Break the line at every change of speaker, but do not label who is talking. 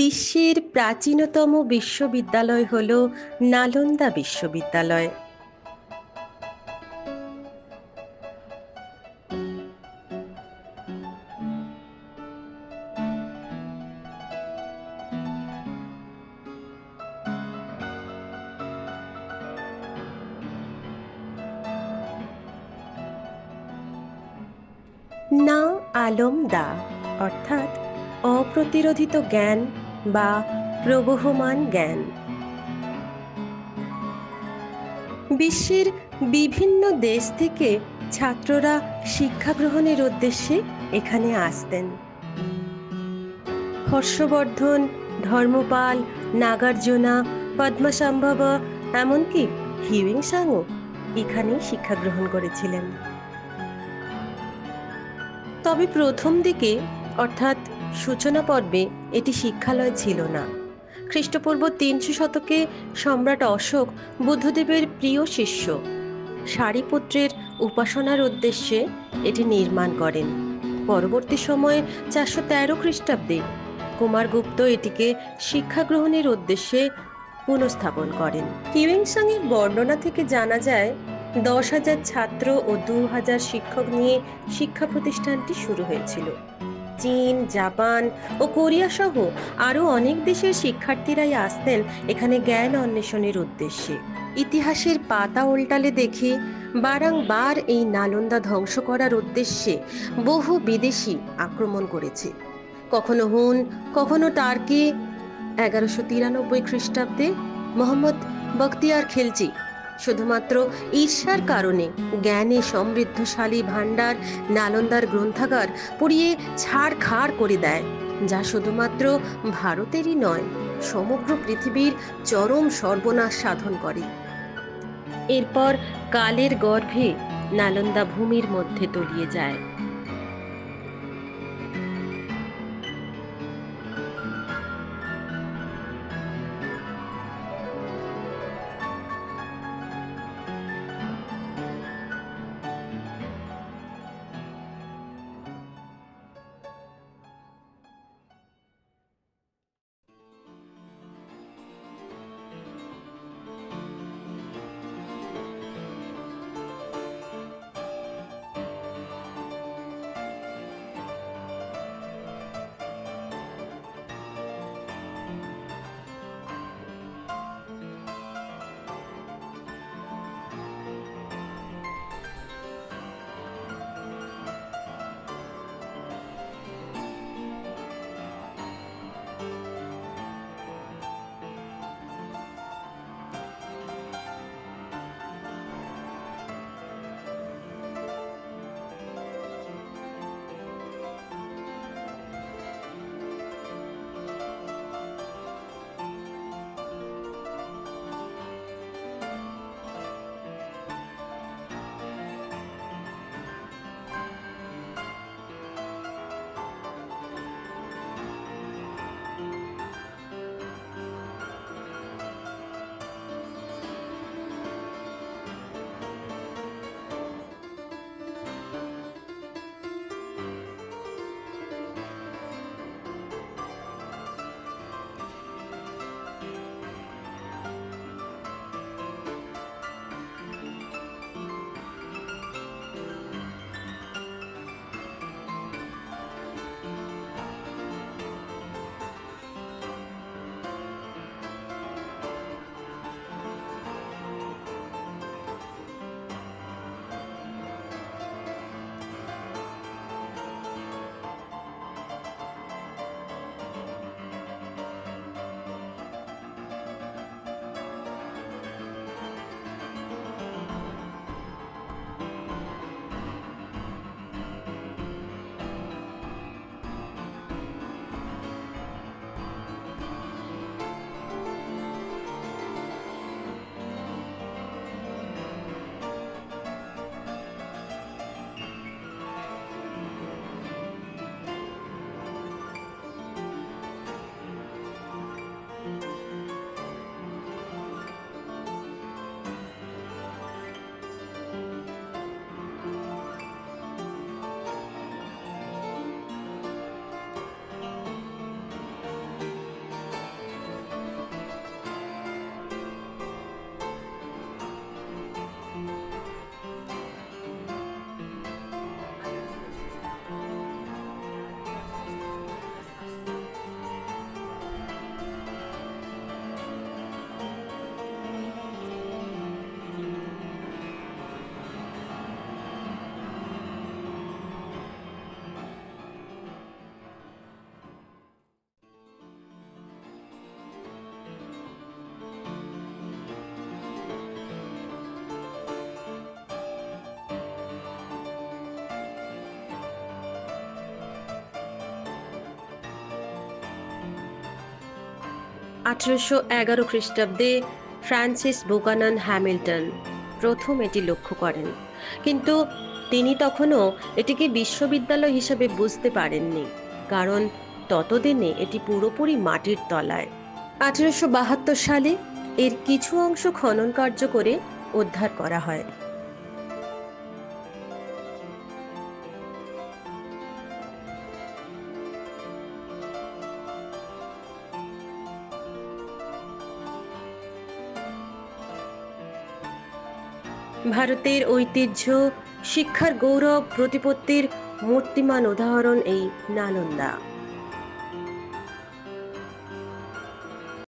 বিশ্বের প্রাচীনতম বিশ্ববিদ্যালয় হল নালন্দা বিশ্ববিদ্যালয়। না আলম দা অর্থাৎ অপ্রতিরোধিত জ্ঞান বা প্রবহমান জ্ঞান। বিশ্বের বিভিন্ন দেশ থেকে ছাত্ররা শিক্ষা গ্রহণের উদ্দেশ্যে এখানে আসতেন। হর্ষবর্ধন, ধর্মপাল, নাগার্জুনা, পদ্মসম্ভবা, এমনকি হিউয়েন সাংও এখানেই শিক্ষা গ্রহণ করেছিলেন। তবে প্রথম দিকে অর্থাৎ সূচনা পর্বে এটি শিক্ষালয় ছিল না। খ্রিস্টপূর্ব ৩০০ শতকে সম্রাট অশোক বুদ্ধদেবের প্রিয় শিষ্য সারিপুত্রের উপাসনার উদ্দেশ্যে এটি নির্মাণ করেন। পরবর্তী সময়ে ৪১৩ খ্রিস্টাব্দে কুমারগুপ্ত এটিকে শিক্ষা গ্রহণের উদ্দেশ্যে পুনঃস্থাপন করেন। হিউয়েন সাং এর বর্ণনা থেকে জানা যায় ১০,০০০ ছাত্র ও ২,০০০ শিক্ষক নিয়ে শিক্ষা প্রতিষ্ঠানটি শুরু হয়েছিল। চীন, জাপান ও কোরিয়া সহ আরও অনেক দেশের শিক্ষার্থীরাই আসতেন এখানে জ্ঞান অন্বেষণের উদ্দেশ্যে। ইতিহাসের পাতা উল্টালে দেখি বারংবার এই নালন্দা ধ্বংস করার উদ্দেশ্যে বহু বিদেশি আক্রমণ করেছে। কখনো হুন, কখনো টার্কি। ১১৯৩ খ্রিস্টাব্দে মোহাম্মদ বখতিয়ার খিলজি শুধুমাত্র ঈর্ষার কারণে জ্ঞানে সমৃদ্ধশালী ভাণ্ডার নালন্দার গ্রন্থাগার পুড়িয়ে ছাড়খাড় করে দেয়, যা শুধুমাত্র ভারতেরই নয়, সমগ্র পৃথিবীর চরম সর্বনাশ সাধন করে। এরপর কালের গর্ভে নালন্দা ভূমির মধ্যে তলিয়ে যায়। 1811 খ্রিস্টাব্দে ফ্রান্সিস বুকানন হ্যামিল্টন প্রথম এটি লক্ষ্য করেন, কিন্তু তিনি তখনও এটিকে বিশ্ববিদ্যালয় হিসেবে বুঝতে পারেননি, কারণ ততদিনে এটি পুরোপুরি মাটির তলায়। 1872 সালে এর কিছু অংশ খনন কার্য করে উদ্ধার করা হয়। ভারতের ঐতিহ্য, শিক্ষার গৌরব, প্রতিপত্তির মূর্তিমান উদাহরণ এই নালন্দা।